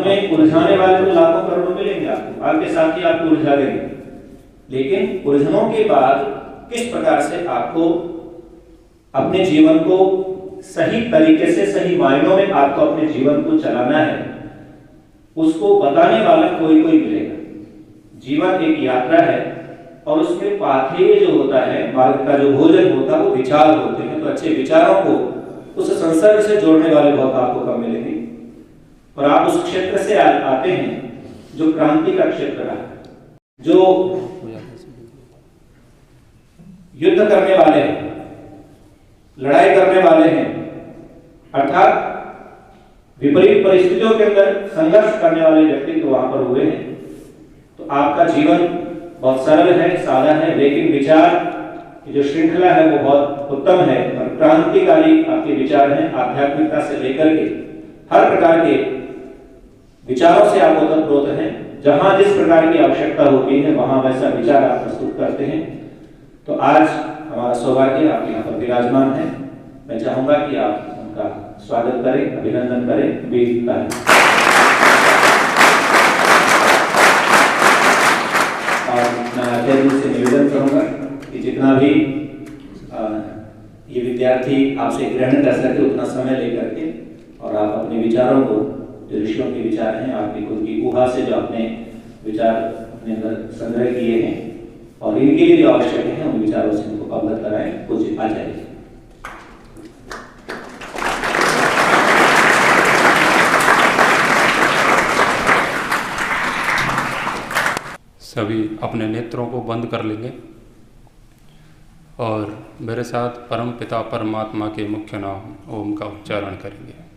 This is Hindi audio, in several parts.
में उलझाने वाले तो लाखों करोड़ों मिलेंगे आपको, आपके साथ ही आपको उलझा देंगे, लेकिन उलझनों के बाद किस प्रकार से आपको अपने जीवन को सही तरीके से, सही मायनों में आपको अपने जीवन को चलाना है, उसको बताने वाला कोई कोई मिलेगा। जीवन एक यात्रा है और उसमें पाथेय जो होता है, मार्ग का जो भोजन होता है, वो विचार होते हैं। तो अच्छे विचारों को उस संसर्ग से जोड़ने वाले बहुत आपको कम मिलेंगे। और आप उस क्षेत्र से आते हैं जो क्रांति का क्षेत्र रहा, जो युद्ध करने वाले हैं, लड़ाई करने वाले हैं, अर्थात विपरीत परिस्थितियों के अंदर संघर्ष करने वाले व्यक्ति तो वहां पर हुए हैं। तो आपका जीवन बहुत सरल है, सादा है, लेकिन विचार की जो श्रृंखला है वो बहुत उत्तम है और क्रांतिकारी आपके विचार हैं। आध्यात्मिकता से लेकर के हर प्रकार के विचारों से आप ओतप्रोत हैं। जहां जिस प्रकार की आवश्यकता होती है वहां वैसा विचार आप प्रस्तुत करते हैं। तो आज हमारा सौभाग्य आप यहाँ पर विराजमान है। मैं चाहूंगा कि आप उनका स्वागत करें, अभिनंदन करें, वेद करें। और मैं आचार्य जी से निवेदन करूंगा कि जितना भी ये विद्यार्थी आपसे ग्रहण कर सके उतना समय लेकर के, और आप अपने विचारों को, जो ऋषियों के विचार हैं, आपकी खुद की ऊहा से जो अपने विचार अपने अंदर संग्रह किए हैं और इनके लिए जो आवश्यक है उन विचारों से उनको अवगत कराएं। पूज्य आचार्य। सभी अपने नेत्रों को बंद कर लेंगे और मेरे साथ परम पिता परमात्मा के मुख्य नाम ओम का उच्चारण करेंगे।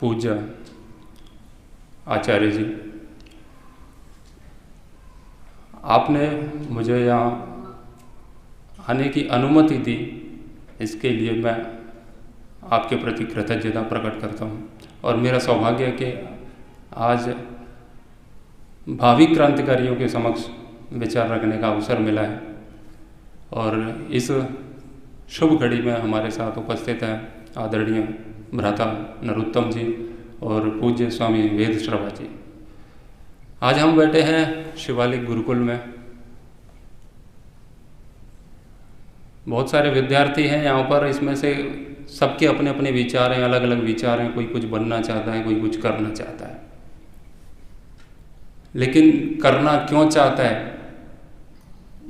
पूज्य आचार्य जी, आपने मुझे यहाँ आने की अनुमति दी, इसके लिए मैं आपके प्रति कृतज्ञता प्रकट करता हूँ। और मेरा सौभाग्य है कि आज भावी क्रांतिकारियों के समक्ष विचार रखने का अवसर मिला है। और इस शुभ घड़ी में हमारे साथ उपस्थित हैं आदरणीय भ्राता नरोत्तम जी और पूज्य स्वामी वेद श्रवा जी। आज हम बैठे हैं शिवालिक गुरुकुल में। बहुत सारे विद्यार्थी हैं यहाँ पर, इसमें से सबके अपने अपने विचार हैं, अलग अलग विचार हैं। कोई कुछ बनना चाहता है, कोई कुछ करना चाहता है, लेकिन करना क्यों चाहता है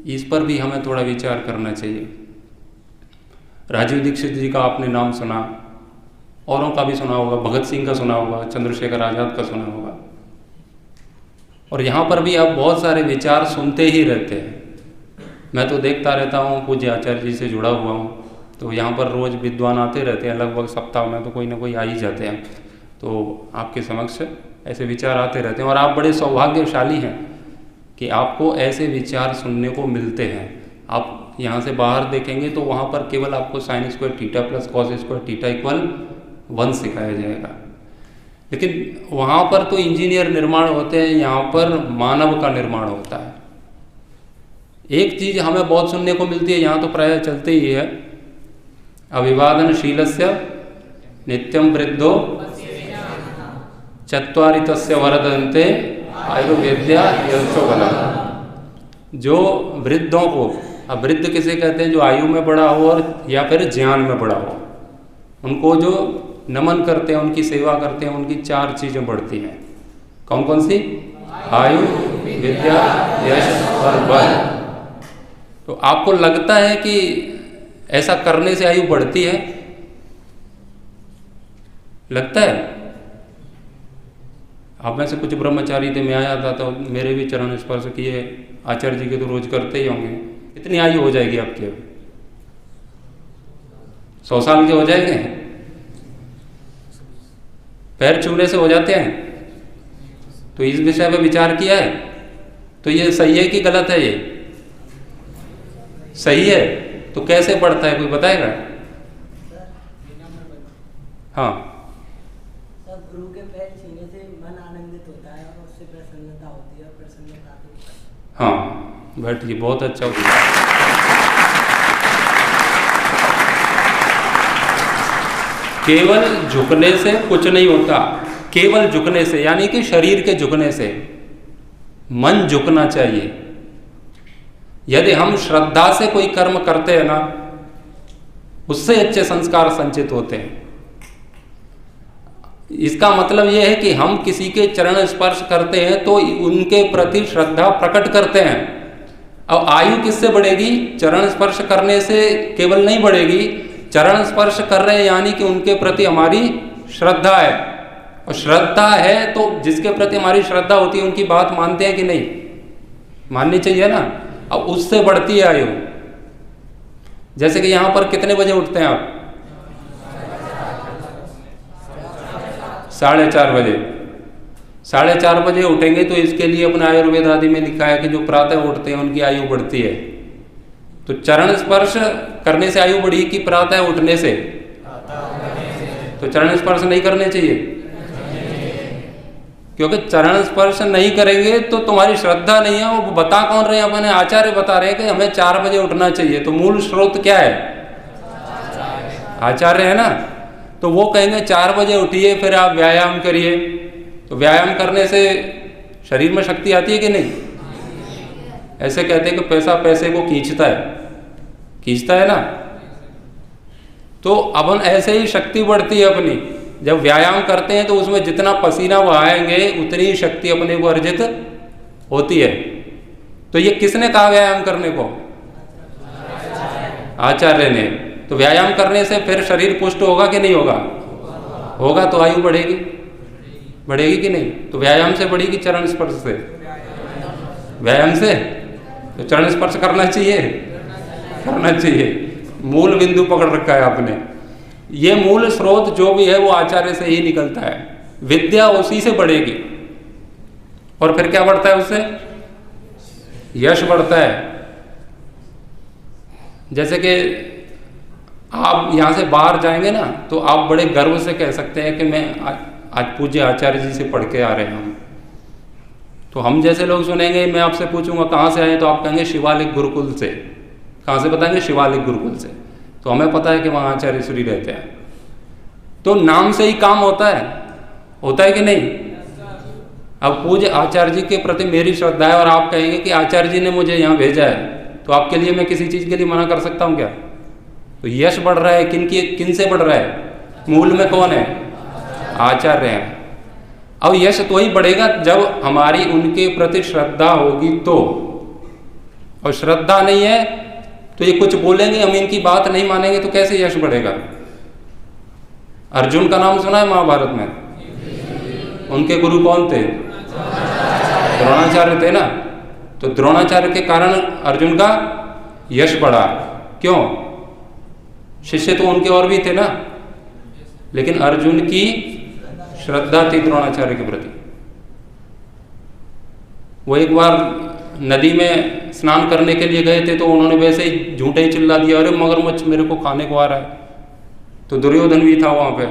इस पर भी हमें थोड़ा विचार करना चाहिए। राजीव दीक्षित जी का आपने नाम सुना, औरों का भी सुना होगा, भगत सिंह का सुना होगा, चंद्रशेखर आज़ाद का सुना होगा। और यहाँ पर भी आप बहुत सारे विचार सुनते ही रहते हैं। मैं तो देखता रहता हूँ, पूज्य आचार्य जी से जुड़ा हुआ हूँ, तो यहाँ पर रोज़ विद्वान आते रहते हैं, लगभग सप्ताह में तो कोई ना कोई आ ही जाते हैं। तो आपके समक्ष ऐसे विचार आते रहते हैं और आप बड़े सौभाग्यशाली हैं कि आपको ऐसे विचार सुनने को मिलते हैं। आप यहाँ से बाहर देखेंगे तो वहाँ पर केवल आपको sine square theta plus cos square theta equal 1 सिखाया जाएगा, लेकिन वहाँ पर तो इंजीनियर निर्माण होते हैं, यहाँ पर मानव का निर्माण होता है। एक चीज़ हमें बहुत सुनने को मिलती है, यहाँ तो प्रायः चलते ही है, अभिवादनशीलस्य नित्यं वृद्धो चत्वारि तस्य वर्धन्ते आयुर्वेद्या यशोबला। जो वृद्धों को, अब वृद्ध किसे कहते हैं, जो आयु में बड़ा हो और या फिर ज्ञान में बड़ा हो, उनको जो नमन करते हैं, उनकी सेवा करते हैं, उनकी 4 चीज़ें बढ़ती हैं। कौन कौन सी? आयु, विद्या, यश और बल। तो आपको लगता है कि ऐसा करने से आयु बढ़ती है? लगता है? आप में से कुछ ब्रह्मचारी थे, मैं आया था तो मेरे भी चरण स्पर्श किए, आचार्य जी के तो रोज करते ही होंगे। कितनी आयु हो जाएगी आपकी? 100 साल के हो जाएंगे? पैर छूने से हो जाते हैं? तो इस विषय पे विचार किया है? तो ये सही है कि गलत है? ये सही है। तो कैसे बढ़ता है, कोई बताएगा? हाँ, गुरु के पैर छूने से मन आनंदित होता है और उससे प्रसन्नता होती है और प्रसन्नता आती है। हाँ, बैठिए, बहुत अच्छा हुआ। केवल झुकने से कुछ नहीं होता। केवल झुकने से, यानी कि शरीर के झुकने से मन झुकना चाहिए। यदि हम श्रद्धा से कोई कर्म करते हैं ना, उससे अच्छे संस्कार संचित होते हैं। इसका मतलब यह है कि हम किसी के चरण स्पर्श करते हैं तो उनके प्रति श्रद्धा प्रकट करते हैं। अब आयु किससे बढ़ेगी? चरण स्पर्श करने से केवल नहीं बढ़ेगी। चरण स्पर्श कर रहे हैं यानी कि उनके प्रति हमारी श्रद्धा है, और श्रद्धा है तो जिसके प्रति हमारी श्रद्धा होती है उनकी बात मानते हैं कि नहीं? माननी चाहिए ना। अब उससे बढ़ती है आयु। जैसे कि यहां पर कितने बजे उठते हैं आप? 4:30 बजे। 4:30 बजे उठेंगे तो इसके लिए अपने आयुर्वेद आदि में लिखा है कि जो प्रातः उठते हैं उनकी आयु बढ़ती है। तो चरण स्पर्श करने से आयु बढ़ी कि प्रातः उठने से? तो चरण स्पर्श नहीं करने चाहिए, क्योंकि चरण स्पर्श नहीं करेंगे तो तुम्हारी श्रद्धा नहीं है। वो बता कौन रहे हैं? अपने आचार्य बता रहे हैं कि हमें 4 बजे उठना चाहिए। तो मूल स्रोत क्या है? आचार्य है ना। तो वो कहेंगे 4 बजे उठिए, फिर आप व्यायाम करिए। तो व्यायाम करने से शरीर में शक्ति आती है कि नहीं? ऐसे कहते हैं कि पैसा पैसे को खींचता है, खींचता है ना। तो अपन ऐसे ही शक्ति बढ़ती है अपनी। जब व्यायाम करते हैं तो उसमें जितना पसीना बहाएंगे उतनी ही शक्ति अपने को अर्जित होती है। तो ये किसने कहा व्यायाम करने को? आचार्य ने। तो व्यायाम करने से फिर शरीर पुष्ट होगा कि नहीं होगा? होगा। तो आयु बढ़ेगी, बढ़ेगी कि नहीं? तो व्यायाम से बढ़ेगी चरण स्पर्श से? व्यायाम से। तो चरण स्पर्श करना चाहिए, करना चाहिए। मूल बिंदु पकड़ रखा है आपने। ये मूल स्रोत जो भी है वो आचार्य से ही निकलता है। विद्या उसी से बढ़ेगी। और फिर क्या बढ़ता है उससे? यश बढ़ता है। जैसे कि आप यहां से बाहर जाएंगे ना तो आप बड़े गर्व से कह सकते हैं कि मैं आज पूज्य आचार्य जी से पढ़ के आ रहे हैं हम। तो हम जैसे लोग सुनेंगे, मैं आपसे पूछूंगा कहाँ से आए, तो आप कहेंगे शिवालिक गुरुकुल से। कहाँ से बताएंगे? शिवालिक गुरुकुल से। तो हमें पता है कि वहाँ आचार्य श्री रहते हैं। तो नाम से ही काम होता है कि नहीं? अब पूज्य आचार्य जी के प्रति मेरी श्रद्धा है और आप कहेंगे कि आचार्य जी ने मुझे यहाँ भेजा है, तो आपके लिए मैं किसी चीज़ के लिए मना कर सकता हूँ क्या? तो यश बढ़ रहा है। किन से बढ़ रहा है? मूल में कौन है? आचार्य है। अब यश तो ही बढ़ेगा जब हमारी उनके प्रति श्रद्धा होगी तो। और श्रद्धा नहीं है तो ये कुछ बोलेंगे, हम इनकी बात नहीं मानेंगे, तो कैसे यश बढ़ेगा? अर्जुन का नाम सुना है महाभारत में? उनके गुरु कौन थे? द्रोणाचार्य थे ना। तो द्रोणाचार्य के कारण अर्जुन का यश बढ़ा। क्यों? शिष्य तो उनके और भी थे ना, लेकिन अर्जुन की श्रद्धा थी द्रोणाचार्य के प्रति। वो एक बार नदी में स्नान करने के लिए गए थे तो उन्होंने वैसे ही झूठे ही चिल्ला दिया, अरे मगरमच्छ मेरे को खाने को आ रहा है। तो दुर्योधन भी था वहां पे।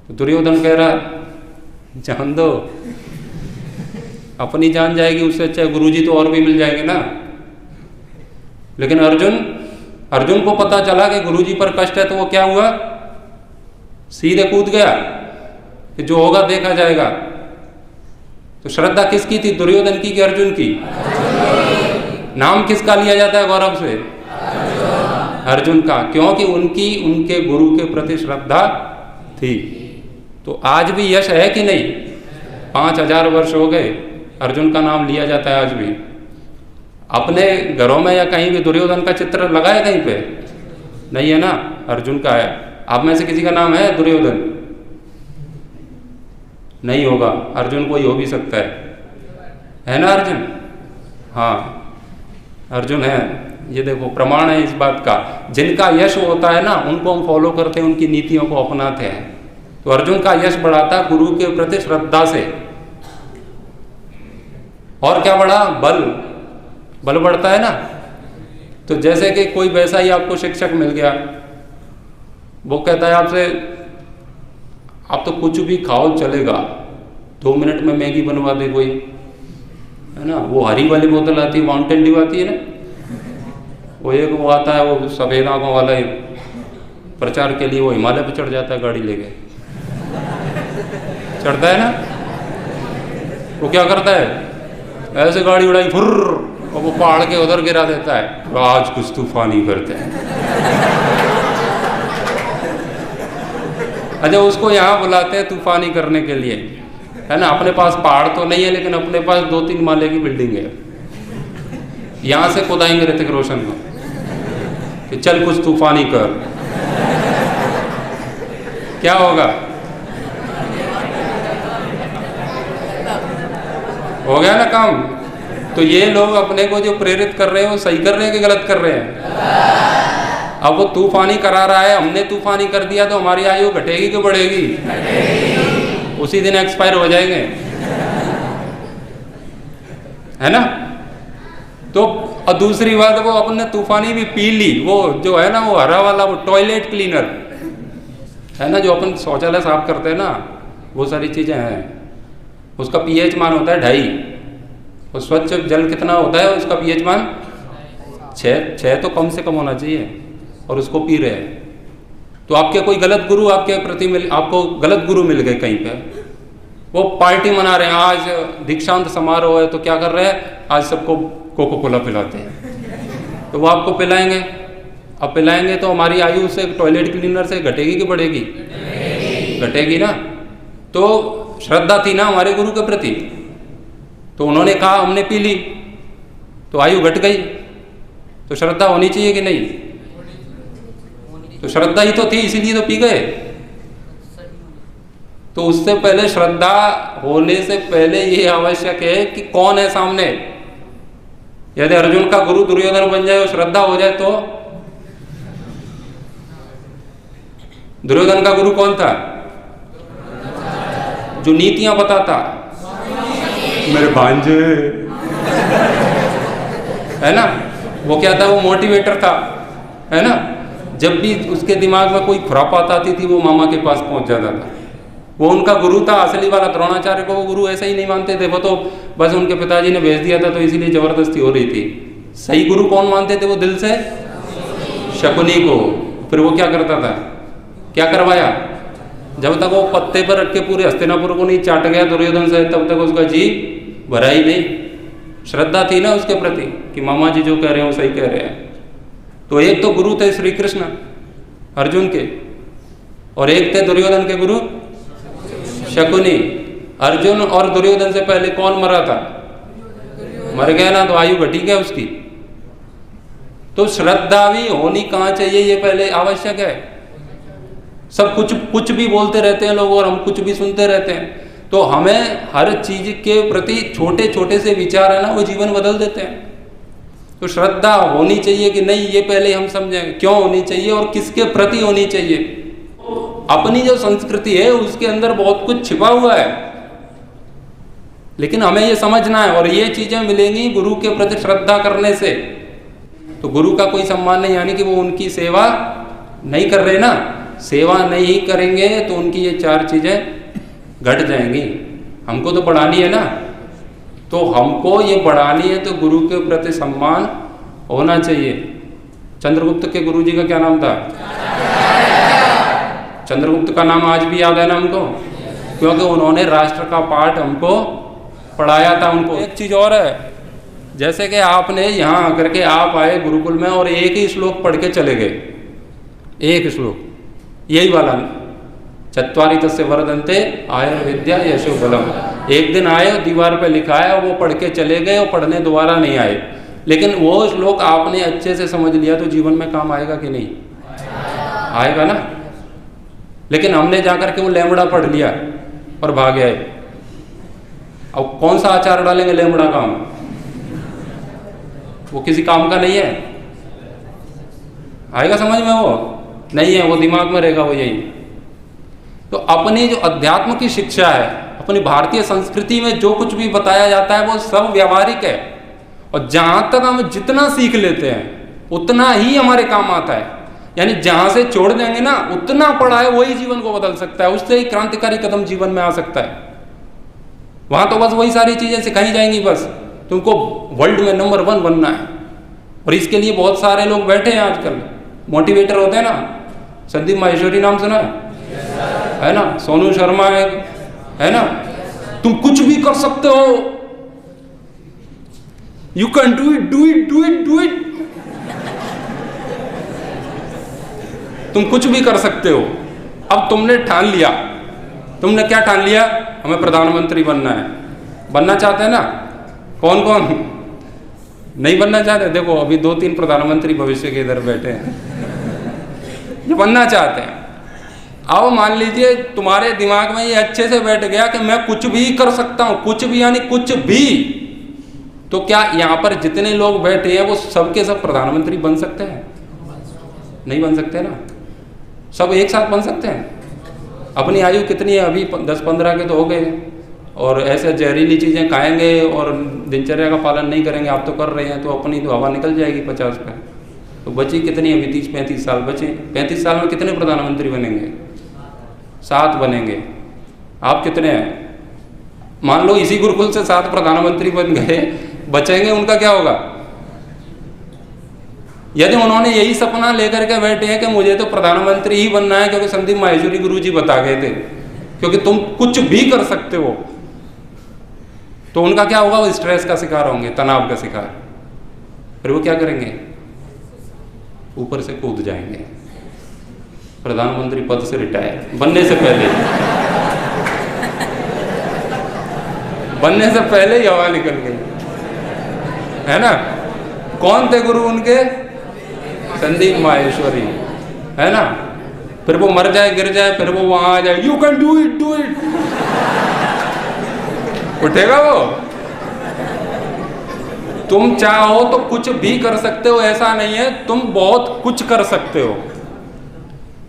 तो दुर्योधन कह रहा, जान दो, अपनी जान जाएगी उससे अच्छा गुरुजी तो और भी मिल जाएंगे ना। लेकिन अर्जुन को पता चला कि गुरुजी पर कष्ट है, तो वो क्या हुआ? सीधे कूद गया कि जो होगा देखा जाएगा। तो श्रद्धा किसकी थी? दुर्योधन की कि अर्जुन की? नाम किसका लिया जाता है गौरव से? अर्जुन का। क्योंकि उनके गुरु के प्रति श्रद्धा थी। तो आज भी यश है कि नहीं? 5000 वर्ष हो गए, अर्जुन का नाम लिया जाता है आज भी। अपने घरों में या कहीं भी दुर्योधन का चित्र लगा है कहीं पे? नहीं है ना, अर्जुन का है। आप में से किसी का नाम है दुर्योधन? नहीं होगा, अर्जुन कोई हो भी सकता है ना अर्जुन? हाँ, अर्जुन है। ये देखो प्रमाण है इस बात का। जिनका यश होता है ना, उनको हम फॉलो करते हैं, उनकी नीतियों को अपनाते हैं। तो अर्जुन का यश बढ़ाता गुरु के प्रति श्रद्धा से। और क्या बढ़ा? बल बढ़ता है ना। तो जैसे कि कोई वैसा ही आपको शिक्षक मिल गया, वो कहता है आपसे, आप तो कुछ भी खाओ चलेगा, 2 मिनट में मैगी बनवा दे कोई, है ना। वो हरी वाली बोतल आती है, माउंटेन ड्यू आती है ना, वो एक वो आता है, वो सफ़ेद आंखों वाला ही, प्रचार के लिए वो हिमालय पर चढ़ जाता है गाड़ी लेके, चढ़ता है ना। वो क्या करता है? ऐसे गाड़ी उड़ाई फुर्र, और वो पहाड़ के उधर गिरा देता है। तो आज कुछ तूफान ही करते हैं। अच्छा, उसको यहाँ बुलाते हैं तूफानी करने के लिए, है ना। अपने पास पहाड़ तो नहीं है, लेकिन अपने पास 2-3 माले की बिल्डिंग है। यहाँ से खुदाएंगे ऋतिक रोशन को कि चल कुछ तूफानी कर। क्या होगा? हो गया ना काम। तो ये लोग अपने को जो प्रेरित कर रहे हैं, वो सही कर रहे हैं कि गलत कर रहे हैं? अब वो तूफानी करा रहा है, हमने तूफानी कर दिया, तो हमारी आयु घटेगी कि बढ़ेगी? उसी दिन एक्सपायर हो जाएंगे, है ना। तो और दूसरी बात, वो अपने तूफानी भी पी ली। वो जो है ना, वो हरा वाला, वो टॉयलेट क्लीनर है ना, जो अपन शौचालय साफ करते हैं ना, वो सारी चीजें हैं। उसका पीएच मान होता है 2.5। और स्वच्छ जल कितना होता है उसका पीएच मान? 6 तो कम से कम होना चाहिए, और उसको पी रहे हैं। तो आपके कोई गलत गुरु आपके प्रति आपको गलत गुरु मिल गए कहीं पे, वो पार्टी मना रहे हैं, आज दीक्षांत समारोह है, तो क्या कर रहे हैं? आज सबको कोको कोला पिलाते हैं। तो वो आपको पिलाएंगे। अब पिलाएंगे तो हमारी आयु से टॉयलेट क्लीनर से घटेगी कि बढ़ेगी? घटेगी ना। तो श्रद्धा थी ना हमारे गुरु के प्रति, तो उन्होंने कहा, हमने पी ली, तो आयु घट गई। तो श्रद्धा होनी चाहिए कि नहीं? तो श्रद्धा ही तो थी, इसीलिए तो पी गए। तो उससे पहले, श्रद्धा होने से पहले ये आवश्यक है कि कौन है सामने। यदि अर्जुन का गुरु दुर्योधन बन जाए और श्रद्धा हो जाए, तो दुर्योधन का गुरु कौन था? जो नीतियां बताता, मेरे भांजे, है ना। वो क्या था? वो मोटिवेटर था, है ना। जब भी उसके दिमाग में कोई खुरापात आती थी, वो मामा के पास पहुंच जाता था। वो उनका गुरु था असली वाला। द्रोणाचार्य को वो गुरु ऐसा ही नहीं मानते थे, वो तो बस उनके पिताजी ने भेज दिया था, तो इसीलिए जबरदस्ती हो रही थी। सही गुरु कौन मानते थे वो दिल से? शकुनी को। फिर वो क्या करता था? क्या करवाया? जब तक वो पत्ते पर रख के पूरे हस्तिनापुर को नहीं चाट गया दुर्योधन से, तब तक उसका जी भरा ही नहीं। श्रद्धा थी ना उसके प्रति कि मामा जी जो कह रहे हैं वो सही कह रहे हैं। तो एक तो गुरु थे श्री कृष्ण अर्जुन के, और एक थे दुर्योधन के गुरु शकुनी। अर्जुन और दुर्योधन से पहले कौन मरा था? मर गया ना, तो आयु घटी गया उसकी। तो श्रद्धा भी होनी कहाँ चाहिए, ये पहले आवश्यक है। सब कुछ भी बोलते रहते हैं लोग, और हम कुछ भी सुनते रहते हैं। तो हमें हर चीज के प्रति छोटे छोटे से विचार है ना, वो जीवन बदल देते हैं। तो श्रद्धा होनी चाहिए कि नहीं, ये पहले हम समझें क्यों होनी चाहिए और किसके प्रति होनी चाहिए। अपनी जो संस्कृति है उसके अंदर बहुत कुछ छिपा हुआ है, लेकिन हमें ये समझना है। और ये चीजें मिलेंगी गुरु के प्रति श्रद्धा करने से। तो गुरु का कोई सम्मान नहीं, यानी कि वो उनकी सेवा नहीं कर रहे ना। सेवा नहीं करेंगे तो उनकी ये 4 चीजें घट जाएंगी। हमको तो बढ़ानी है ना, तो हमको ये बढ़ानी है, तो गुरु के प्रति सम्मान होना चाहिए। चंद्रगुप्त के गुरु जी का क्या नाम था? चंद्रगुप्त का नाम आज भी याद है ना हमको, क्योंकि उन्होंने राष्ट्र का पाठ हमको पढ़ाया था। उनको एक चीज और है, जैसे कि आपने यहाँ आकर के आप आए गुरुकुल में और एक ही श्लोक पढ़ के चले गए, एक श्लोक यही वाला, चत्वारि तस्य वर्धन्ते आयुर्विद्या यशो बलम। एक दिन आए, दीवार पे लिखा है, वो पढ़ के चले गए और पढ़ने दोबारा नहीं आए। लेकिन वो श्लोक आपने अच्छे से समझ लिया तो जीवन में काम आएगा कि नहीं? आएगा ना। लेकिन हमने जाकर के वो लेमड़ा पढ़ लिया और भाग आए। अब कौन सा आचार डालेंगे लेमड़ा काम? वो किसी काम का नहीं है। आएगा समझ में? वो नहीं है, वो दिमाग में रहेगा वो यही। तो अपनी जो अध्यात्म की शिक्षा है, अपनी भारतीय संस्कृति में जो कुछ भी बताया जाता है वो सब व्यावहारिक है। और जहां तक हम जितना सीख लेते हैं उतना ही हमारे काम आता है। यानी जहां से छोड़ देंगे ना, उतना पढ़ा है वही जीवन को बदल सकता है, उससे ही क्रांतिकारी कदम जीवन में आ सकता है। वहां तो बस वही सारी चीजें सिखाई जाएंगी, बस तुमको वर्ल्ड में नंबर 1 बनना है। और इसके लिए बहुत सारे लोग बैठे हैं आजकल, मोटिवेटर होते हैं ना। संदीप माहेश्वरी नाम सुना है ना? सोनू शर्मा है ना? तुम कुछ भी कर सकते हो, you can do it, do it, do it, do it. तुम कुछ भी कर सकते हो। अब तुमने ठान लिया, तुमने क्या ठान लिया? हमें प्रधानमंत्री बनना है। बनना चाहते हैं ना? कौन कौन नहीं बनना चाहते? देखो अभी 2-3 प्रधानमंत्री भविष्य के इधर बैठे हैं जो बनना चाहते हैं। अब मान लीजिए तुम्हारे दिमाग में ये अच्छे से बैठ गया कि मैं कुछ भी कर सकता हूं, कुछ भी यानी कुछ भी, तो क्या यहां पर जितने लोग बैठे हैं वो सबके सब प्रधानमंत्री बन सकते हैं? नहीं बन सकते ना। सब एक साथ बन सकते हैं? अपनी आयु कितनी है अभी? 10-15 के तो हो गए। और ऐसे जहरीली चीज़ें खाएंगे और दिनचर्या का पालन नहीं करेंगे, आप तो कर रहे हैं, तो अपनी तो हवा निकल जाएगी 50 पे। तो बची कितनी? अभी 30-35 साल बचे। 35 साल में कितने प्रधानमंत्री बनेंगे? 7 बनेंगे। आप कितने हैं? मान लो इसी गुरुकुल से 7 प्रधानमंत्री बन गए, बचेंगे, उनका क्या होगा? यदि उन्होंने यही सपना लेकर के बैठे हैं कि मुझे तो प्रधानमंत्री ही बनना है क्योंकि संदीप माहेश्वरी गुरु जी बता गए थे, क्योंकि तुम कुछ भी कर सकते हो, तो उनका क्या होगा? वो स्ट्रेस का शिकार होंगे, तनाव का शिकार। फिर वो क्या करेंगे? ऊपर से कूद जाएंगे, प्रधानमंत्री पद से रिटायर, बनने से पहले बनने से पहले ही हवा निकल गई, है ना? कौन थे गुरु उनके? संदीप माहेश्वरी, है ना? फिर वो मर जाए, गिर जाए, फिर वो वहां आ जाए, you can do it, do it. उठेगा वो? तुम चाहो तो कुछ भी कर सकते हो, ऐसा नहीं है, तुम बहुत कुछ कर सकते हो।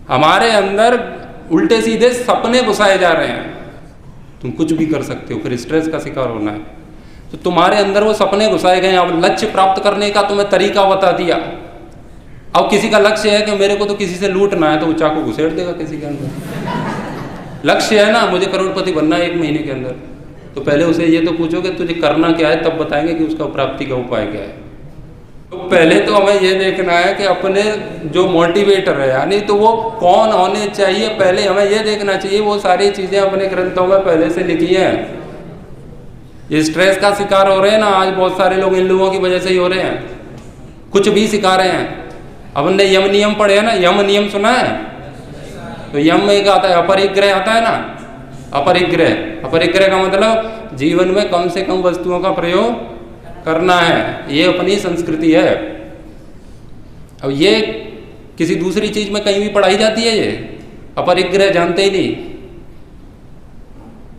हमारे अंदर उल्टे सीधे सपने घुसाए जा रहे हैं। तुम कुछ भी कर सकते हो, फिर स्ट्रेस का शिकार होना है। तो तुम्हारे अंदर वो सपने घुसाए गए। अब लक्ष्य प्राप्त करने का तुम्हें तरीका बता दिया। अब किसी का लक्ष्य है कि मेरे को तो किसी से लूटना है, तो वो चाकू घुसेड़ देगा किसी के अंदर। लक्ष्य है ना, मुझे करोड़पति बनना है 1 महीने के अंदर, तो पहले उसे ये तो पूछो कि तुझे करना क्या है, तब बताएंगे कि उसका प्राप्ति का उपाय क्या है। तो पहले तो हमें ये देखना है कि अपने जो मोटिवेटर है, यानी तो वो कौन होने चाहिए, पहले हमें ये देखना चाहिए। वो सारी चीज़ें अपने ग्रंथों में पहले से लिखी हैं। ये स्ट्रेस का शिकार हो रहे हैं ना आज बहुत सारे लोग, इन लोगों की वजह से ही हो रहे हैं। कुछ भी सिखा रहे हैं। अब हमने यम नियम पढ़े हैं ना, यम नियम सुना है? तो यम में एक आता है अपरिग्रह, आता है ना, अपरिग्रह। अपरिग्रह का मतलब जीवन में कम से कम वस्तुओं का प्रयोग करना है। ये अपनी संस्कृति है। अब ये किसी दूसरी चीज में कहीं भी पढ़ाई जाती है? ये अपरिग्रह जानते ही नहीं,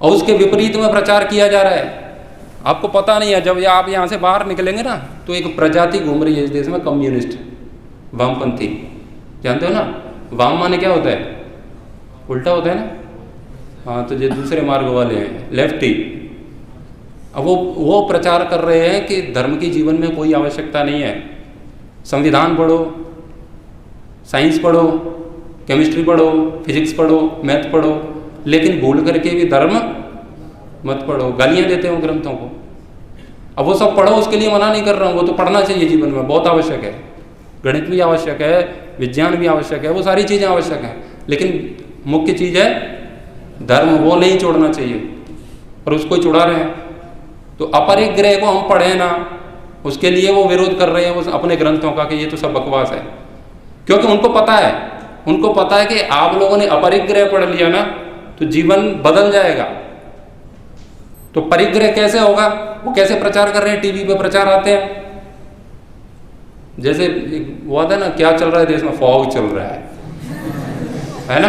और उसके विपरीत में प्रचार किया जा रहा है। आपको पता नहीं है, जब आप यहाँ से बाहर निकलेंगे ना, तो एक प्रजाति घूम रही है इस देश में, कम्युनिस्ट, वामपंथी। जानते हो ना, वाम माने क्या होता है? उल्टा होता है ना। हाँ, तो जो दूसरे मार्ग वाले हैं, लेफ्टी। अब वो प्रचार कर रहे हैं कि धर्म की जीवन में कोई आवश्यकता नहीं है। संविधान पढ़ो, साइंस पढ़ो, केमिस्ट्री पढ़ो, फिजिक्स पढ़ो, मैथ पढ़ो, लेकिन भूल करके भी धर्म मत पढ़ो। गालियाँ देते हो ग्रंथों को। अब वो सब पढ़ो, उसके लिए मना नहीं कर रहा हूँ, वो तो पढ़ना चाहिए जीवन में, बहुत आवश्यक है। गणित भी आवश्यक है, विज्ञान भी आवश्यक है, वो सारी चीज़ें आवश्यक हैं, लेकिन मुख्य चीज़ है धर्म, वो नहीं छोड़ना चाहिए, और उसको छुड़ा रहे हैं। तो अपरिग्रह को हम पढ़े ना, उसके लिए वो विरोध कर रहे हैं वो अपने ग्रंथों का कि ये तो सब बकवास है, क्योंकि उनको पता है उनको पता है कि आप लोगों ने अपरिग्रह पढ़ लिया ना तो जीवन बदल जाएगा। तो परिग्रह कैसे होगा, वो कैसे प्रचार कर रहे हैं, टीवी पे प्रचार आते हैं। जैसे वो आता है ना, क्या चल रहा है देश में, फॉग चल रहा है ना।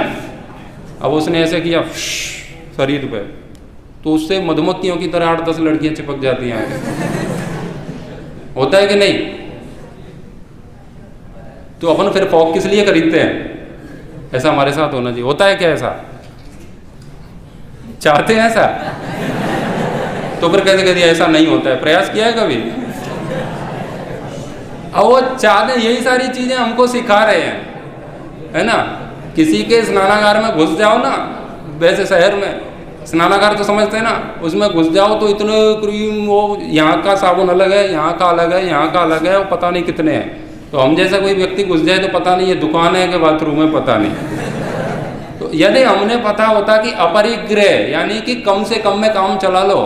अब उसने ऐसे किया शरीर पे, तो उससे मधुमक्खियों की तरह 8-10 लड़कियां चिपक जाती हैं। होता है कि नहीं? तो अपन फिर फॉग किस लिए खरीदते हैं? ऐसा हमारे साथ होना चाहिए। होता है क्या ऐसा? चाहते हैं ऐसा? तो फिर कैसे कभी ऐसा नहीं होता है? प्रयास किया है कभी? अब वो चाहते, यही सारी चीजें हमको सिखा रहे हैं, है ना। किसी के स्नानागार में घुस जाओ ना, वैसे शहर में स्नानागार तो समझते हैं ना, उसमें घुस जाओ तो इतने क्रीम, वो यहाँ का साबुन अलग है, यहाँ का अलग है, यहाँ का अलग है, वो पता नहीं कितने हैं। तो हम जैसा कोई व्यक्ति घुस जाए तो पता नहीं ये दुकान है कि बाथरूम है, पता नहीं। तो यदि हमने पता होता कि अपरिग्रह यानी कि कम से कम में काम चला लो,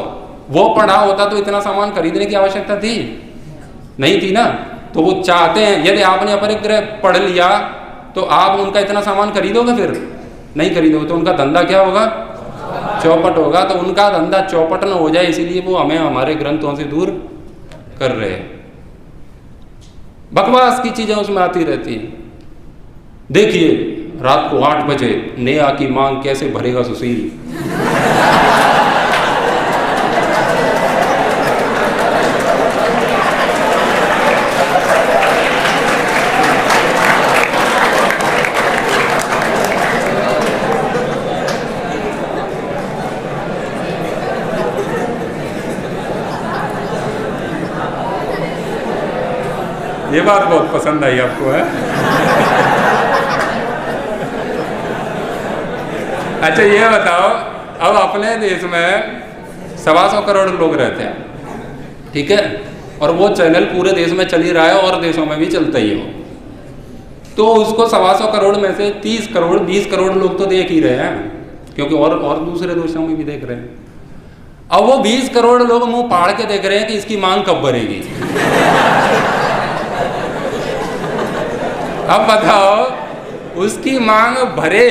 वो पढ़ा होता तो इतना सामान खरीदने की आवश्यकता थी नहीं थी ना। तो वो चाहते हैं, यदि आपने अपरिग्रह पढ़ लिया तो आप उनका इतना सामान खरीदोगे? फिर नहीं खरीदोगे। तो उनका धंधा क्या होगा? चौपट होगा। तो उनका धंधा चौपट न हो जाए, इसीलिए वो हमें हमारे ग्रंथों से दूर कर रहे हैं। बकवास की चीजें उसमें आती रहती हैं। देखिए रात को 8 बजे नेहा की मांग कैसे भरेगा सुशील। ये बात बहुत पसंद आई आपको, है? अच्छा ये बताओ, अब अपने देश में 125 करोड़ लोग रहते हैं, ठीक है, और वो चैनल पूरे देश में चल ही रहा है और देशों में भी चलता ही हो। तो उसको 125 करोड़ में से 30 करोड़ 20 करोड़ लोग तो देख ही रहे हैं, क्योंकि और दूसरे देशों में भी देख रहे हैं। अब वो 20 करोड़ लोग मुंह फाड़ के देख रहे हैं कि इसकी मांग कब भरेगी। अब बताओ उसकी मांग भरे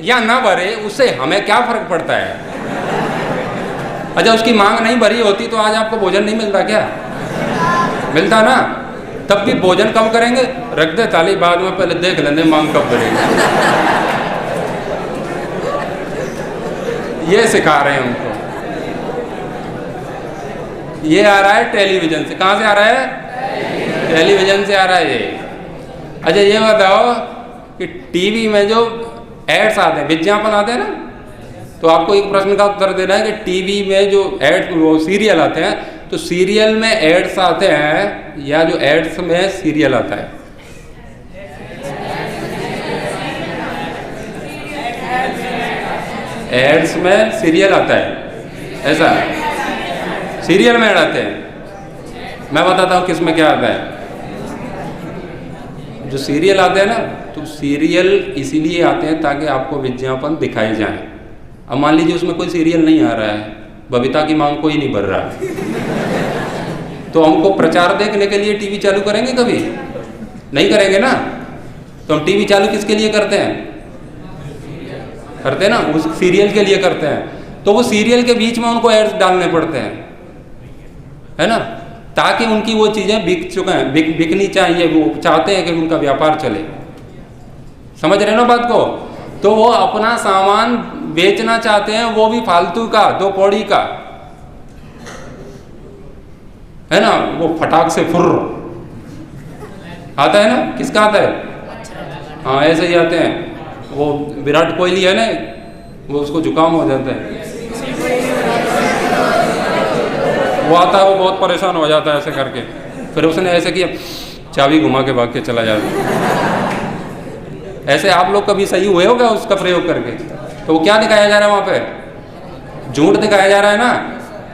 या ना भरे, उससे हमें क्या फर्क पड़ता है? अच्छा उसकी मांग नहीं भरी होती तो आज आपको भोजन नहीं मिलता क्या? मिलता ना। तब भी भोजन कब करेंगे? रख दे थाली, बाद में पहले देख लेंगे मांग कब भरेगी। ये सिखा रहे हैं हमको। ये आ रहा है टेलीविजन से। कहाँ से आ रहा है? टेलीविजन से आ रहा है ये। अच्छा ये बताओ कि टीवी में जो एड्स आते हैं, विज्ञापन आते हैं ना, तो आपको एक प्रश्न का उत्तर देना है कि टीवी में जो एड्स, वो सीरियल आते हैं, तो सीरियल में एड्स आते हैं या जो एड्स में सीरियल आता है? एड्स में सीरियल आता है, ऐसा सीरियल में ऐड आते हैं। मैं बताता हूँ किस में क्या आता है। जो सीरियल आते हैं ना, तो सीरियल इसीलिए आते हैं ताकि आपको विज्ञापन दिखाए जाएं। अब मान लीजिए उसमें कोई सीरियल नहीं आ रहा है, बबीता की मांग कोई नहीं भर रहा है, तो हमको प्रचार देखने के लिए टीवी चालू करेंगे? कभी नहीं करेंगे ना। तो हम टीवी चालू किसके लिए करते हैं? करते हैं ना, उस सीरियल के लिए करते हैं। तो वो सीरियल के बीच में उनको एड्स डालने पड़ते हैं, है ना, ताकि उनकी वो चीज़ें बिक चुके हैं, बिकनी चाहिए, वो चाहते हैं कि उनका व्यापार चले। समझ रहे हो ना बात को? तो वो अपना सामान बेचना चाहते हैं, वो भी फालतू का, 2 कौड़ी का, है ना, वो फटाक से फुर्र आता है ना। किसका आता है? हाँ ऐसे ही आते हैं। वो विराट कोहली है ना, वो उसको जुकाम हो जाता है, वो आता है, वो बहुत परेशान हो जाता है ऐसे करके, फिर उसने ऐसे किया, चाबी घुमा के भाग के चला जाता है। ऐसे आप लोग कभी सही हुए हो क्या उसका प्रयोग करके? तो वो क्या दिखाया जा रहा है वहाँ पे? झूठ दिखाया जा रहा है ना,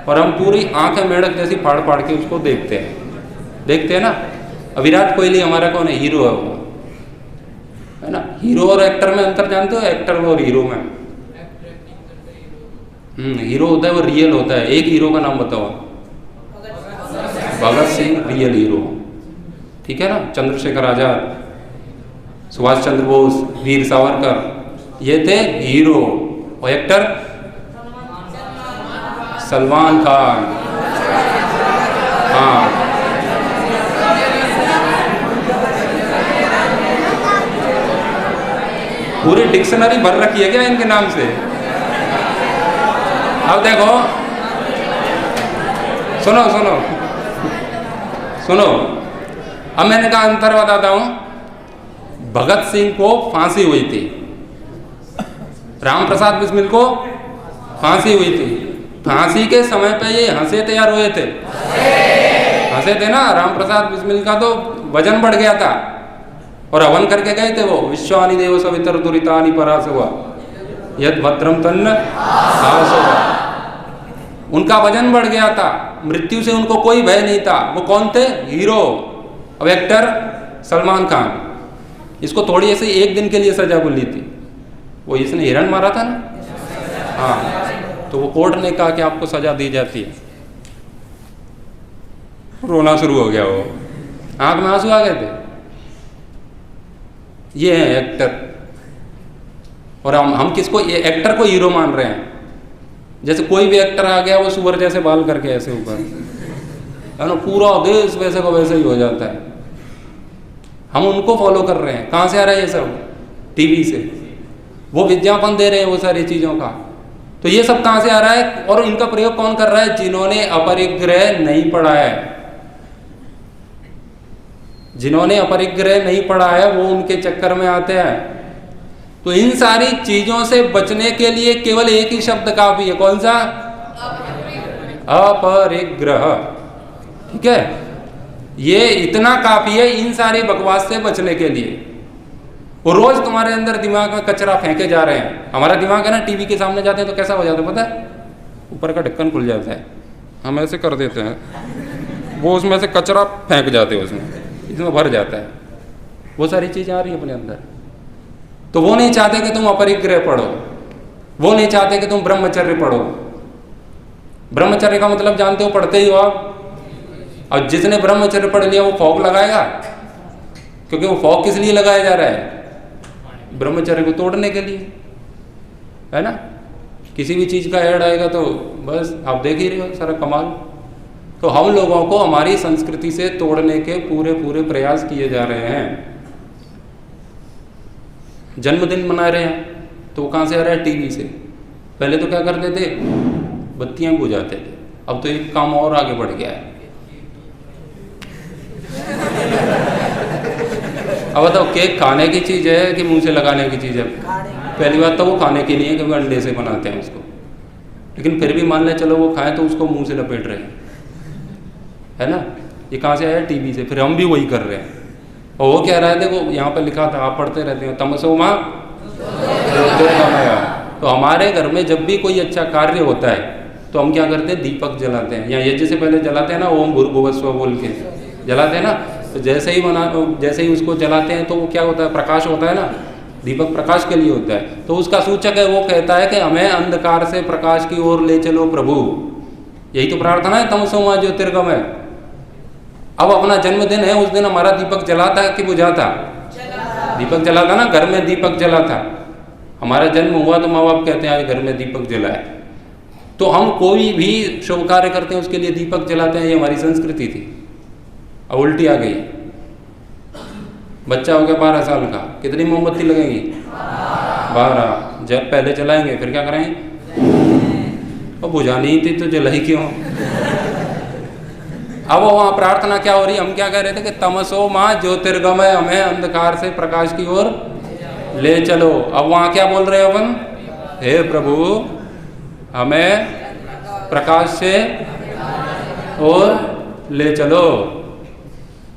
और हम पूरी आंखें मेढक जैसी फाड़ फाड़ के उसको देखते हैं ना। विराट कोहली हमारा कौन है? हीरो है वो, है ना। हीरो और एक्टर में अंतर जानते हो? एक्टर और हीरो में हीरो होता है वो रियल होता है। एक हीरो का नाम बताओ। भगत सिंह रियल हीरो, ठीक है ना। चंद्रशेखर आजाद सुभाष चंद्र बोस, वीर सावरकर, ये थे हीरो। और एक्टर सलमान खान। हाँ, पूरी डिक्शनरी भर रखी है क्या इनके नाम से? अब देखो, सुनो सुनो सुनो, अब मैंने कहा अंतर बताता हूं। भगत सिंह को फांसी हुई थी, राम प्रसाद बिस्मिल को फांसी हुई थी। फांसी के समय पे ये हंसे थे या रोए थे? हंसे थे ना। राम प्रसाद बिस्मिल का तो वजन बढ़ गया था और हवन करके गए थे वो, विश्वानि देव सवितर दुरितानि परासवा यद भद्रम तन्न आसवा। उनका वजन बढ़ गया था, मृत्यु से उनको कोई भय नहीं था। वो कौन थे? हीरो। अब एक्टर सलमान खान, इसको थोड़ी ऐसे एक दिन के लिए सजा मिली थी, वो इसने हिरण मारा था ना। हाँ, तो वो कोर्ट ने कहा कि आपको सजा दी जाती है। रोना शुरू हो गया, वो आंख में आंसू आ गए थे। ये है एक्टर। और हम किसको, ये एक्टर को हीरो मान रहे हैं। जैसे कोई भी एक्टर आ गया वो सुअर जैसे बाल करके ऐसे ऊपर, है ना, पूरा देश वैसे को वैसे ही हो जाता है। हम उनको फॉलो कर रहे हैं। कहाँ से आ रहा है ये सब? टीवी से। वो विज्ञापन दे रहे हैं वो सारी चीज़ों का। तो ये सब कहाँ से आ रहा है? और इनका प्रयोग कौन कर रहा है? जिन्होंने अपरिग्रह नहीं पढ़ा है। जिन्होंने अपरिग्रह नहीं पढ़ा है वो उनके चक्कर में आते हैं। तो इन सारी चीजों से बचने के लिए केवल एक ही शब्द काफी है। कौन सा? अपरिग्रह। ठीक है, ये इतना काफी है इन सारी बकवास से बचने के लिए। वो रोज तुम्हारे अंदर दिमाग में कचरा फेंके जा रहे हैं। हमारा दिमाग है ना, टीवी के सामने जाते हैं तो कैसा हो जाता है पता है? ऊपर का ढक्कन खुल जाता है, हम ऐसे कर देते हैं, वो उसमें से कचरा फेंक जाते हैं, इसमें भर जाता है। वो सारी चीजें आ रही है अपने अंदर। तो वो नहीं चाहते कि तुम अपरिग्रह पढ़ो, वो नहीं चाहते कि तुम ब्रह्मचर्य पढ़ो। ब्रह्मचर्य का मतलब जानते हो, पढ़ते ही हो आप। और जिसने ब्रह्मचर्य पढ़ लिया वो फॉग लगाएगा, क्योंकि वो फॉग किस लिए लगाया जा रहा है? ब्रह्मचर्य को तोड़ने के लिए, है ना। किसी भी चीज का ऐड आएगा तो बस आप देख ही रहे हो सारा कमाल। तो हम लोगों को हमारी संस्कृति से तोड़ने के पूरे पूरे प्रयास किए जा रहे हैं। जन्मदिन मना रहे हैं तो वो कहाँ से आ रहा है? टीवी से। पहले तो क्या करते थे? बत्तियां बुझाते थे। अब तो एक काम और आगे बढ़ गया है। अब बताओ, केक खाने की चीज़ है कि मुंह से लगाने की चीज़ है? पहली बात तो वो खाने की नहीं है, क्योंकि अंडे से बनाते हैं उसको। लेकिन फिर भी मान ले चलो वो खाएं तो उसको मुंह से लपेट रहे हैं, है ना। ये कहाँ से आया? टीवी से। फिर हम भी वही कर रहे हैं। और वो कह रहा है, देखो यहाँ पर लिखा था, आप पढ़ते रहते हो, तमसो माँ ज्योतिर्गमय। तो हमारे घर में जब भी कोई अच्छा कार्य होता है तो हम क्या करते हैं? दीपक जलाते हैं। या यज्ञ से पहले जलाते हैं ना, ओम भूर्भुवस्सुवः बोल के जलाते हैं ना। तो जैसे ही उसको जलाते हैं तो वो क्या होता है? प्रकाश होता है ना। दीपक प्रकाश के लिए होता है। तो उसका सूचक है, वो कहता है कि हमें अंधकार से प्रकाश की ओर ले चलो प्रभु। यही तो प्रार्थना है, तमसो माँ ज्योतिर्गमय। अब अपना जन्मदिन है, उस दिन हमारा दीपक जला था कि बुझा था? दीपक जला था ना, घर में दीपक जला था। हमारा जन्म हुआ तो माँ बाप कहते हैं आज घर में दीपक जलाए। तो हम कोई भी शुभ कार्य करते हैं उसके लिए दीपक जलाते हैं, ये हमारी संस्कृति थी। अब उल्टी आ गई। बच्चा हो गया 12 साल का, कितनी मोमबत्ती लगेगी? 12। जब पहले जलाएंगे फिर क्या करेंगे? और बुझानी ही थी तो जलाई क्यों? अब वहाँ प्रार्थना क्या हो रही? हम क्या कह रहे थे कि तमसो माँ ज्योतिर्गमय, हमें अंधकार से प्रकाश की ओर ले चलो। अब वहाँ क्या बोल रहे हैं अपन? हे प्रभु हमें प्रकाश से और ले चलो।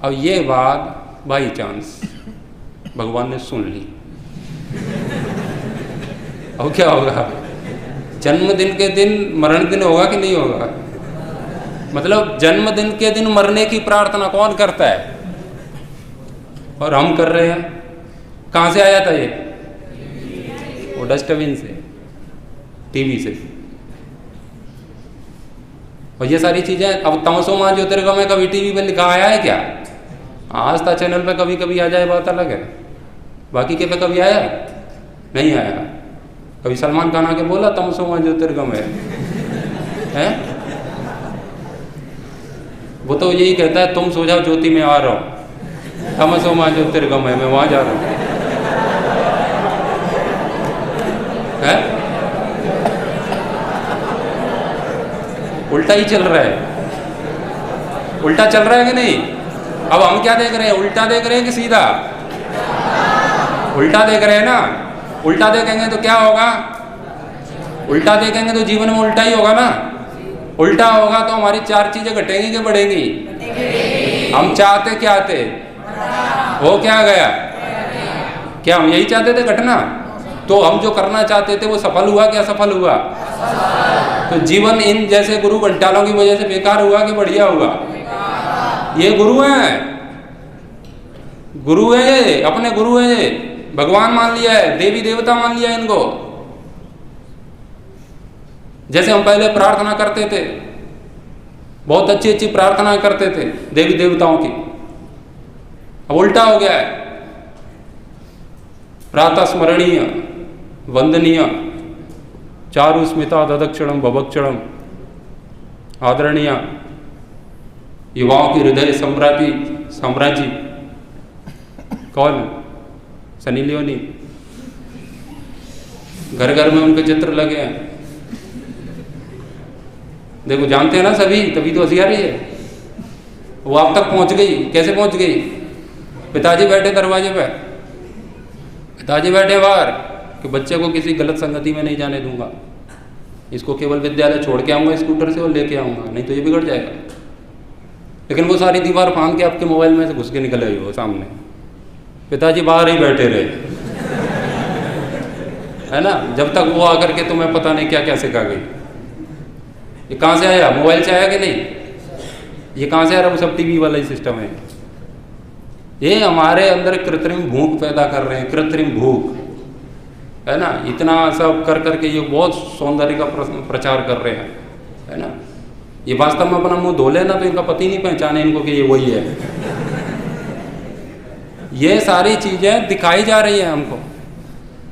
अब ये बात बाई चांस भगवान ने सुन ली। अब क्या होगा? जन्मदिन के दिन मरण दिन होगा कि नहीं होगा? मतलब जन्मदिन के दिन मरने की प्रार्थना कौन करता है? और हम कर रहे हैं। कहाँ से आया था ये? वो डस्टबिन से, टीवी से। और ये सारी चीजें, अब तमसो माँ ज्योतिर्गमय कभी टीवी पे लिखा आया है क्या? आस्था चैनल पे कभी कभी आ जाए, बात अलग है। बाकी के पे कभी आया? नहीं आया। कभी सलमान खान आके बोला तमसो मां ज्योतिर्गमय है? वो तो यही कहता है तुम सो जाओ ज्योति में आ रहा हूँ, तमसो मां ज्योतिर्गमय मैं वहां जा रहा हूँ। है? उल्टा ही चल रहा है, उल्टा चल रहा है कि नहीं? अब हम क्या देख रहे हैं? उल्टा देख रहे हैं कि सीधा? उल्टा देख रहे हैं ना। उल्टा देखेंगे तो क्या होगा? उल्टा देखेंगे तो जीवन में उल्टा ही होगा ना। उल्टा होगा तो हमारी 4 चीजें घटेंगी कि बढ़ेंगी? हम चाहते क्या थे? वो क्या गया? क्या हम यही चाहते थे घटना? तो हम जो करना चाहते थे वो सफल हुआ क्या असफल हुआ? तो जीवन इन जैसे गुरु घंटालों की वजह से बेकार हुआ कि बढ़िया हुआ? ये गुरु हैं, गुरु है ये, अपने गुरु है ये। भगवान मान लिया है, देवी देवता मान लिया है इनको। जैसे हम पहले प्रार्थना करते थे, बहुत अच्छी अच्छी प्रार्थना करते थे देवी देवताओं की, अब उल्टा हो गया है। प्रातः स्मरणीय वंदनीय चारु स्मिता ददक्षणम भवक्षणम आदरणीय युवाओं की हृदय साम्राज्य कौन? सनी लियोनी। घर घर में उनके चित्र लगे हैं, देखो जानते हैं ना सभी, तभी तो हंसी आ रही है। वो आप तक पहुंच गई, कैसे पहुंच गई? पिताजी बैठे दरवाजे पे, पिताजी बैठे बाहर कि बच्चे को किसी गलत संगति में नहीं जाने दूंगा, इसको केवल विद्यालय छोड़ के आऊंगा स्कूटर से और लेके आऊंगा, नहीं तो ये बिगड़ जाएगा। लेकिन वो सारी दीवार फांद के आपके मोबाइल में से घुस के निकल आई वो सामने, पिताजी बाहर ही बैठे रहे, है ना, जब तक वो आकर के तुम्हें पता नहीं क्या क्या सिखा गई। ये कहाँ से आया? मोबाइल से आया कि नहीं? ये कहाँ से आ रहा? वो सब टीवी वाला ही सिस्टम है। ये हमारे अंदर कृत्रिम भूख पैदा कर रहे हैं, कृत्रिम भूख, है ना। इतना सब कर करके ये बहुत सौंदर्य का प्रचार कर रहे हैं, है ना। ये वास्तव में अपना मुंह धो लेना तो इनका पति नहीं पहचाने इनको कि ये वही है। ये सारी चीजें दिखाई जा रही है हमको।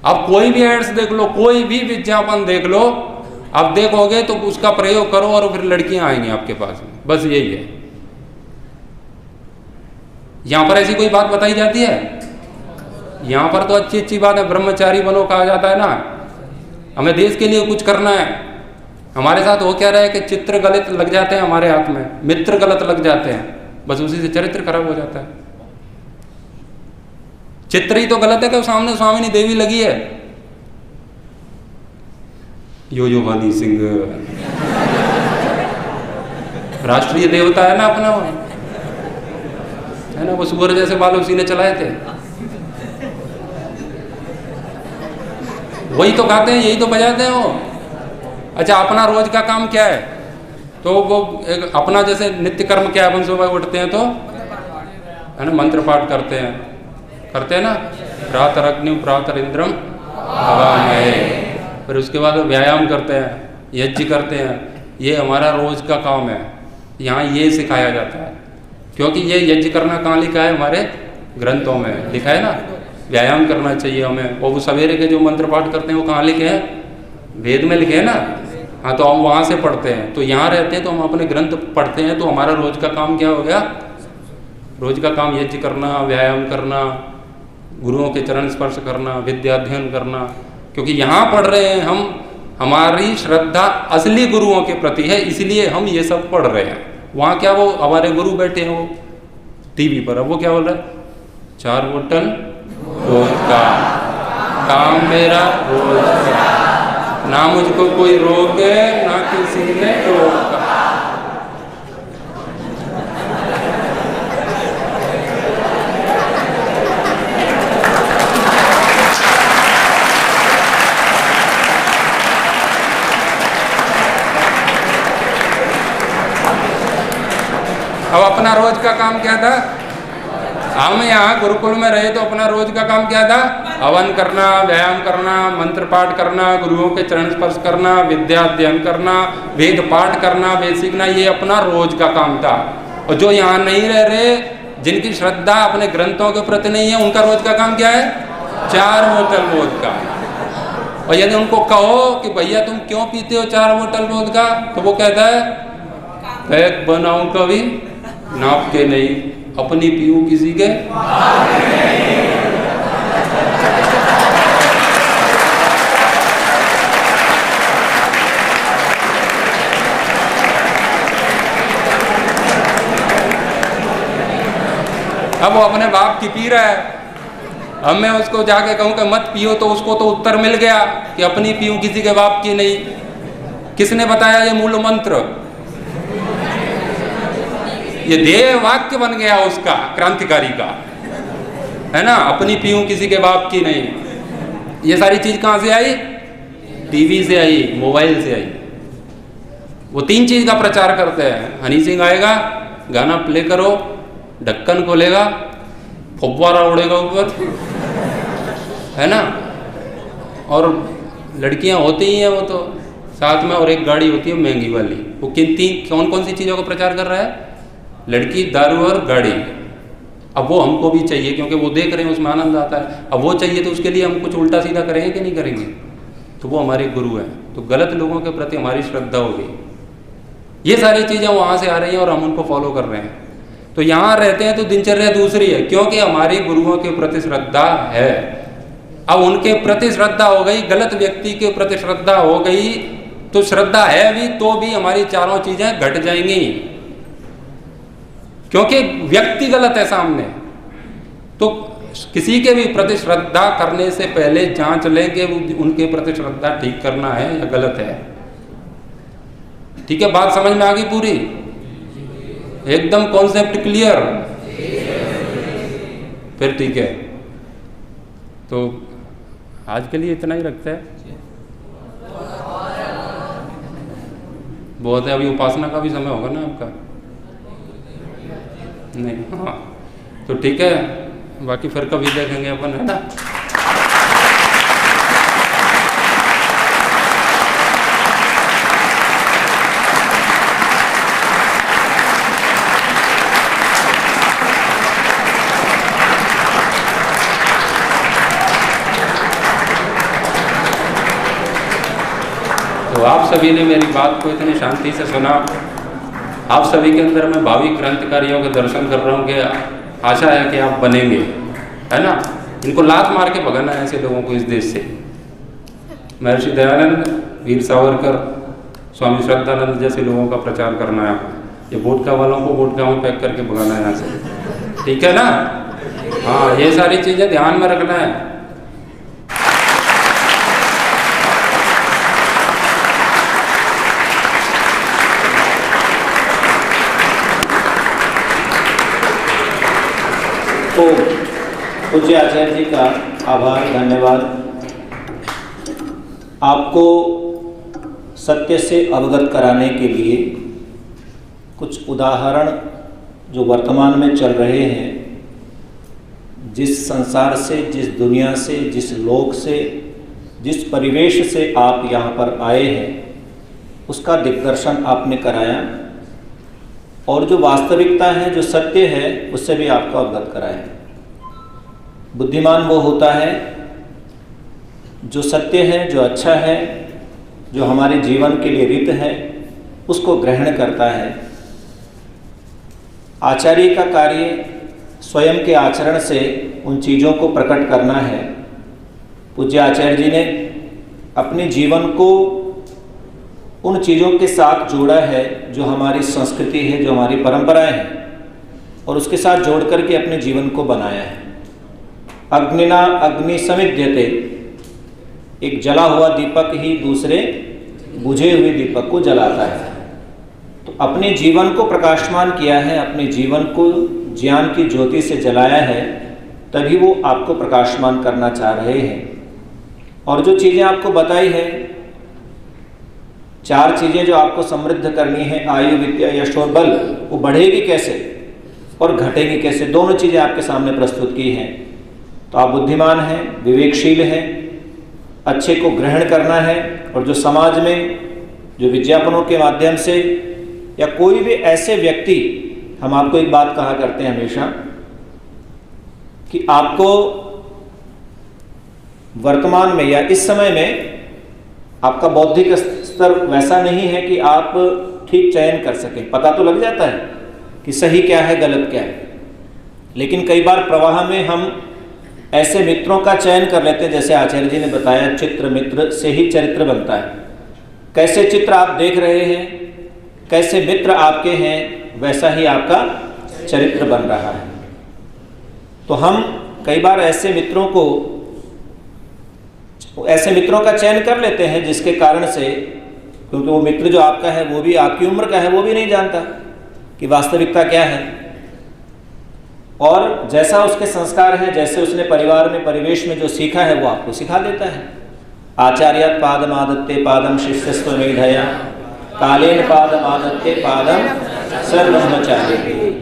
अब कोई भी एड्स देख लो, कोई भी विज्ञापन देख लो, अब देखोगे तो उसका प्रयोग करो और फिर लड़कियां आएंगी आपके पास में, बस यही है। यहां पर ऐसी कोई बात बताई जाती है? यहां पर तो अच्छी अच्छी बात है, ब्रह्मचारी बनो कहा जाता है ना, हमें देश के लिए कुछ करना है। हमारे साथ हो क्या रहा है कि चित्र गलत लग जाते हैं हमारे हाथ में, मित्र गलत लग जाते हैं, बस उसी से चरित्र खराब हो जाता है। चित्र ही तो गलत है कि सामने स्वामिनी देवी लगी है, यो भानी सिंह राष्ट्रीय देवता है ना अपना, है ना, वो सुअर जैसे बाल उसी ने चलाए थे, वही तो गाते हैं, यही तो बजाते हैं वो। अच्छा, अपना रोज का काम क्या है? तो वो एक अपना जैसे नित्य कर्म क्या है? अपन सुबह उठते हैं तो, है ना, मंत्र पाठ करते हैं ना, प्रातरग्निम प्रातरिंद्रम हवामहे, फिर उसके बाद व्यायाम करते हैं, यज्ञ करते हैं। ये हमारा रोज का काम है, यहाँ ये सिखाया जाता है। क्योंकि ये यज्ञ करना कहाँ लिखा है? हमारे ग्रंथों में लिखा है ना, व्यायाम करना चाहिए हमें। और वो सवेरे के जो मंत्र पाठ करते हैं वो कहाँ लिखे हैं? वेद में लिखे हैं ना। हाँ, तो हम वहाँ से पढ़ते हैं, तो यहाँ रहते हैं तो हम अपने ग्रंथ पढ़ते हैं, तो हमारा रोज का काम क्या हो गया? रोज का काम यज्ञ करना, व्यायाम करना, गुरुओं के चरण स्पर्श करना, विद्या अध्ययन करना। क्योंकि यहाँ पढ़ रहे हैं हम, हमारी श्रद्धा असली गुरुओं के प्रति है, इसलिए हम ये सब पढ़ रहे हैं। वहाँ क्या वो हमारे गुरु बैठे हैं वो टीवी पर, अब वो क्या बोल रहा है? 4 बोतल रोज का काम मेरा रोज का, ना मुझको कोई रोके ना किसी ने रोका। अब अपना रोज का काम क्या था? हम यहाँ गुरुकुल में रहे तो अपना रोज का काम क्या था? हवन करना, व्यायाम करना, मंत्र पाठ करना, गुरुओं के चरण स्पर्श करना, विद्या अध्ययन करना, वेद पाठ करना, वेद सीखना, ये अपना रोज का काम था। और जो यहाँ नहीं रह रहे, जिनकी श्रद्धा अपने ग्रंथों के प्रति नहीं है, उनका रोज का काम क्या है? 4 बोतल वोदका। और यदि उनको कहो कि भैया तुम क्यों पीते हो 4 बोतल वोदका, तो वो कहता है पैक बनाऊं कभी नाप के नहीं, अपनी पीऊं किसी के। अब वो अपने बाप की पी रहा है, अब मैं उसको जाके कहूं कि मत पियो, तो उसको तो उत्तर मिल गया कि अपनी पीऊं किसी के बाप की नहीं। किसने बताया ये मूल मंत्र? ये ध्येय वाक्य बन गया उसका, क्रांतिकारी का, है ना, अपनी पीऊं किसी के बाप की नहीं। ये सारी चीज कहां से आई? टीवी से आई, मोबाइल से आई। वो 3 चीज का प्रचार करते हैं। हनी सिंह आएगा, गाना प्ले करो, ढक्कन खोलेगा, फुब्बारा उड़ेगा ऊपर, है ना, और लड़कियां होती ही हैं वो तो साथ में, और एक गाड़ी होती है महंगी वाली। वो कौन कौन सी चीज़ों का प्रचार कर रहा है? लड़की, दारू और गाड़ी। अब वो हमको भी चाहिए क्योंकि वो देख रहे हैं, उसमें आनंद आता है। अब वो चाहिए तो उसके लिए हम कुछ उल्टा सीधा करेंगे कि नहीं करेंगे? तो वो हमारे गुरु हैं। तो गलत लोगों के प्रति हमारी श्रद्धा होगी। ये सारी चीज़ें वहाँ से आ रही हैं और हम उनको फॉलो कर रहे हैं। तो यहाँ रहते हैं तो दिनचर्या दूसरी है, क्योंकि हमारी गुरुओं के प्रति श्रद्धा है। अब उनके प्रति श्रद्धा हो गई, गलत व्यक्ति के प्रति श्रद्धा हो गई, तो श्रद्धा है भी तो भी हमारी चारों चीजें घट जाएंगी, क्योंकि व्यक्ति गलत है सामने। तो किसी के भी प्रति श्रद्धा करने से पहले जांच लें कि उनके प्रति श्रद्धा ठीक करना है या गलत है। ठीक है, बात समझ में आ गई पूरी? एकदम कॉन्सेप्ट क्लियर? फिर ठीक है, तो आज के लिए इतना ही रखते हैं। बहुत है, अभी उपासना का भी समय होगा ना आपका? नहीं, हाँ, तो ठीक है, बाकी फिर कभी देखेंगे अपन, है ना। तो आप सभी ने मेरी बात को इतनी शांति से सुना। आप सभी के अंदर मैं भावी क्रांतिकारियों के दर्शन कर रहा हूँ कि आशा है कि आप बनेंगे, है ना। इनको लात मार के भगाना है ऐसे लोगों को इस देश से। महर्षि दयानंद, वीर सावरकर, स्वामी श्रद्धानंद जैसे लोगों का प्रचार करना है। ये वोटका वालों को वोटका में पैक करके भगाना है यहाँ से, ठीक है ना। हाँ, ये सारी चीज़ें ध्यान में रखना है। तो पूज्य आचार्य जी का आभार, धन्यवाद। आपको सत्य से अवगत कराने के लिए कुछ उदाहरण जो वर्तमान में चल रहे हैं, जिस संसार से, जिस दुनिया से, जिस लोक से, जिस परिवेश से आप यहाँ पर आए हैं, उसका दिग्दर्शन आपने कराया, और जो वास्तविकता है, जो सत्य है, उससे भी आपको अवगत कराया। बुद्धिमान वो होता है जो सत्य है, जो अच्छा है, जो हमारे जीवन के लिए रित है, उसको ग्रहण करता है। आचार्य का कार्य स्वयं के आचरण से उन चीज़ों को प्रकट करना है। पूज्य आचार्य जी ने अपने जीवन को उन चीज़ों के साथ जोड़ा है जो हमारी संस्कृति है, जो हमारी परंपराएं हैं, और उसके साथ जोड़ करके अपने जीवन को बनाया है। अग्निना अग्नि समिध्यते, एक जला हुआ दीपक ही दूसरे बुझे हुए दीपक को जलाता है। तो अपने जीवन को प्रकाशमान किया है, अपने जीवन को ज्ञान की ज्योति से जलाया है, तभी वो आपको प्रकाशमान करना चाह रहे हैं। और जो चीज़ें आपको बताई है, 4 चीज़ें जो आपको समृद्ध करनी है, आयु, विद्या, यश और बल, वो बढ़ेगी कैसे और घटेगी कैसे, दोनों चीज़ें आपके सामने प्रस्तुत की हैं। तो आप बुद्धिमान हैं, विवेकशील हैं, अच्छे को ग्रहण करना है, और जो समाज में जो विज्ञापनों के माध्यम से या कोई भी ऐसे व्यक्ति, हम आपको एक बात कहा करते हैं हमेशा कि आपको वर्तमान में या इस समय में आपका बौद्धिक स्तर वैसा नहीं है कि आप ठीक चयन कर सकें। पता तो लग जाता है कि सही क्या है गलत क्या है, लेकिन कई बार प्रवाह में हम ऐसे मित्रों का चयन कर लेते हैं, जैसे आचार्य जी ने बताया चित्र मित्र से ही चरित्र बनता है। कैसे चित्र आप देख रहे हैं, कैसे मित्र आपके हैं, वैसा ही आपका चरित्र बन रहा है। तो हम कई बार ऐसे मित्रों का चयन कर लेते हैं जिसके कारण से, क्योंकि वो मित्र जो आपका है वो भी आपकी उम्र का है, वो भी नहीं जानता कि वास्तविकता क्या है, और जैसा उसके संस्कार है, जैसे उसने परिवार में परिवेश में जो सीखा है वो आपको सिखा देता है। आचार्यात् पादमादत्ते पादम शिष्यस्त्वमेधया कालेन पादमादत्ते पादम सर्वब्रह्मचार्य।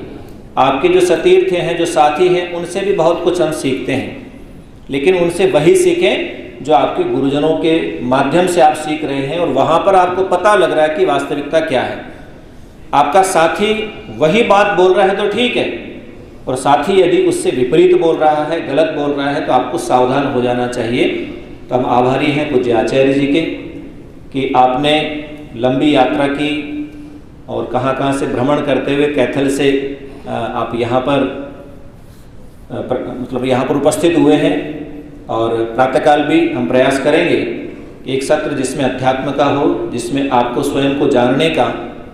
आपके जो सतीर्थ हैं, जो साथी हैं, उनसे भी बहुत कुछ हम सीखते हैं, लेकिन उनसे वही सीखें जो आपके गुरुजनों के माध्यम से आप सीख रहे हैं, और वहाँ पर आपको पता लग रहा है कि वास्तविकता क्या है। आपका साथी वही बात बोल रहा है तो ठीक है, और साथी यदि उससे विपरीत बोल रहा है, गलत बोल रहा है, तो आपको सावधान हो जाना चाहिए। तो हम आभारी हैं पूज्य आचार्य जी के कि आपने लंबी यात्रा की और कहाँ से भ्रमण करते हुए कैथल से आप यहाँ पर मतलब यहाँ पर उपस्थित हुए हैं। और प्रातःकाल भी हम प्रयास करेंगे एक सत्र जिसमें अध्यात्म का हो, जिसमें आपको स्वयं को जानने का,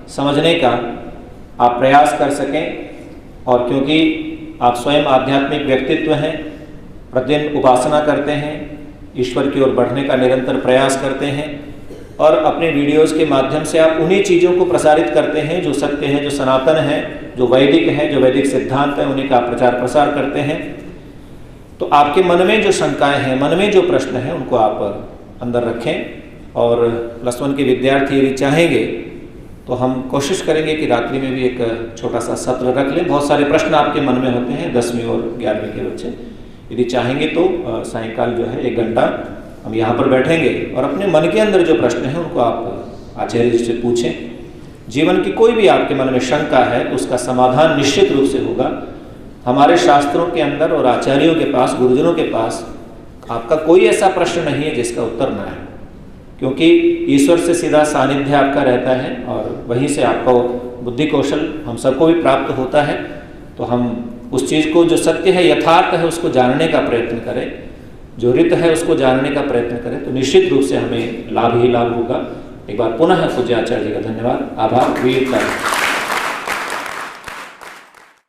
समझने का आप प्रयास कर सकें। और क्योंकि आप स्वयं आध्यात्मिक व्यक्तित्व हैं, प्रतिदिन उपासना करते हैं, ईश्वर की ओर बढ़ने का निरंतर प्रयास करते हैं, और अपने वीडियोज़ के माध्यम से आप उन्हीं चीज़ों को प्रसारित करते हैं जो सत्य हैं, जो सनातन हैं, जो वैदिक हैं, जो वैदिक सिद्धांत हैं, उन्हीं का प्रचार प्रसार करते हैं। तो आपके मन में जो शंकाएं हैं, मन में जो प्रश्न हैं, उनको आप अंदर रखें। और +1 के विद्यार्थी यदि चाहेंगे तो हम कोशिश करेंगे कि रात्रि में भी एक छोटा सा सत्र रख लें। बहुत सारे प्रश्न आपके मन में होते हैं, 10वीं और 11वीं के बच्चे, यदि चाहेंगे तो सायंकाल जो है 1 घंटा हम यहाँ पर बैठेंगे और अपने मन के अंदर जो प्रश्न हैं उनको आप आचार्य जी से पूछें। जीवन की कोई भी आपके मन में शंका है तो उसका समाधान निश्चित रूप से होगा। हमारे शास्त्रों के अंदर और आचार्यों के पास, गुरुजनों के पास आपका कोई ऐसा प्रश्न नहीं है जिसका उत्तर न है, क्योंकि ईश्वर से सीधा सानिध्य आपका रहता है और वहीं से आपका बुद्धि कौशल हम सबको भी प्राप्त होता है। तो हम उस चीज़ को जो सत्य है, यथार्थ है, उसको जानने का प्रयत्न करें, जो रित है उसको जानने का प्रयत्न करें, तो निश्चित रूप से हमें लाभ ही लाभ होगा। एक बार पुनः पूज्य आचार्य जी का धन्यवाद, आभार, वीरता।